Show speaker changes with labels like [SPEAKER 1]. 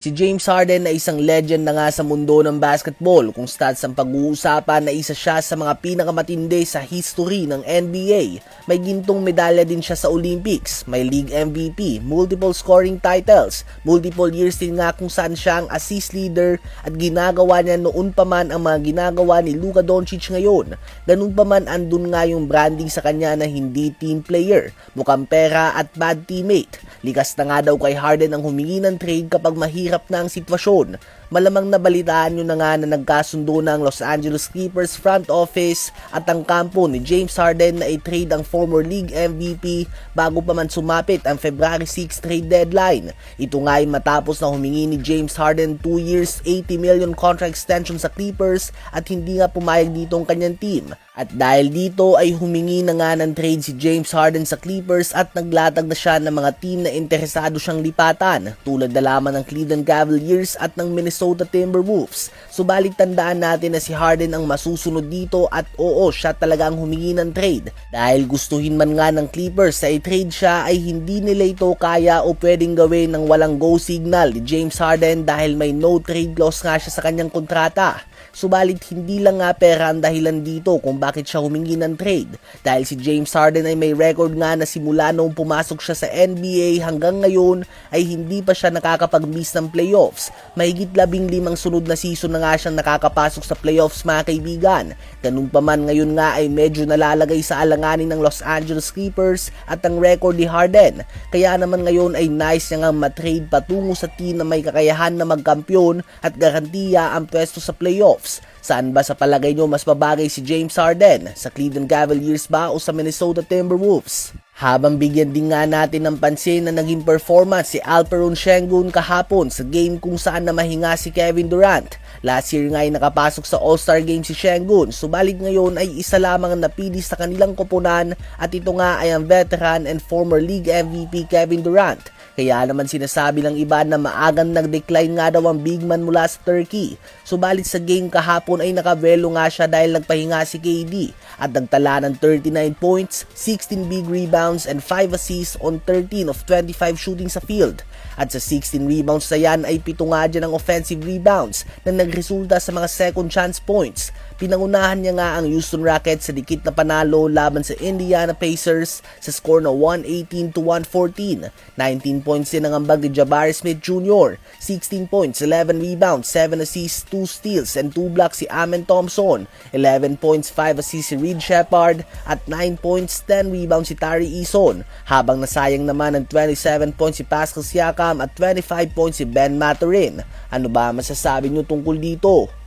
[SPEAKER 1] Si James Harden ay isang legend na nga sa mundo ng basketball kung stats ang pag-uusapan na isa siya sa mga pinakamatindi sa history ng NBA. May gintong medalya din siya sa Olympics, may league MVP, multiple scoring titles, multiple years din nga kung saan siya ang assist leader at ginagawa niya noon pa man ang mga ginagawa ni Luka Doncic ngayon. Ganun pa man andun nga yung branding sa kanya na hindi team player, mukhang pera at bad teammate. Likas na nga daw kay Harden ang humingi ng trade kapag mahirap na ang sitwasyon. Malamang nabalitaan nyo na nga na nagkasundo na ang Los Angeles Clippers front office at ang kampo ni James Harden na i-trade ang former league MVP bago pa man sumapit ang February 6 trade deadline. Ito nga ay matapos na humingi ni James Harden 2 years, $80 million contract extension sa Clippers at hindi nga pumayag dito ang kanyang team. At dahil dito ay humingi na nga ng trade si James Harden sa Clippers at naglatag na siya ng mga team na interesado siyang lipatan tulad na lamang ng Cleveland Cavaliers at ng Minnesota Timberwolves. Subalit tandaan natin na si Harden ang masusunod dito at oo, siya talaga ang humingi ng trade. Dahil gustuhin man nga ng Clippers sa i-trade siya ay hindi nila ito kaya o pwedeng gawin ng walang go signal ni James Harden dahil may no trade clause nga siya sa kanyang kontrata. Subalit hindi lang nga pera ang dahilan dito kung bakit siya humingi ng trade dahil si James Harden ay may record nga na simula noong pumasok siya sa NBA hanggang ngayon ay hindi pa siya nakakapag-miss ng playoffs. Mahigit 15 sunod na season na nga siyang nakakapasok sa playoffs mga kaibigan. Ganun pa man ngayon nga ay medyo nalalagay sa alanganin ng Los Angeles Clippers at ang record ni Harden. Kaya naman ngayon ay nice niya nga matrade patungo sa team na may kakayahan na magkampiyon at garantiya ang pwesto sa playoffs. Saan ba sa palagay nyo mas babagay si James Harden? Sa Cleveland Cavaliers ba o sa Minnesota Timberwolves? Habang bigyan din nga natin ng pansin na naging performance si Alperen Sengun kahapon sa game kung saan na mahinga si Kevin Durant. Last year nga ay nakapasok sa All-Star Game si Sengun, subalit ngayon ay isa lamang ang napili sa kanilang koponan at ito nga ay ang veteran and former league MVP Kevin Durant. Kaya naman sinasabi ng iba na maagang nag-decline nga daw ang big man mula sa Turkey. Subalit sa game kahapon ay nakabelo nga siya dahil nagpahinga si KD at nagtala ng 39 points, 16 big rebounds and 5 assists on 13 of 25 shooting sa field. At sa 16 rebounds na yan ay 7 nga dyan ang offensive rebounds na nagresulta sa mga second chance points. Pinangunahan niya nga ang Houston Rockets sa dikit na panalo laban sa Indiana Pacers sa score na 118-114. 19 points din ang ambag ni Jabari Smith Jr., 16 points, 11 rebounds, 7 assists, 2 steals, and 2 blocks si Amen Thompson, 11 points, 5 assists si Reed Sheppard, at 9 points, 10 rebounds si Tari Eason, habang nasayang naman ng 27 points si Pascal Siakam at 25 points si Ben Mathurin. Ano ba masasabi nyo tungkol dito?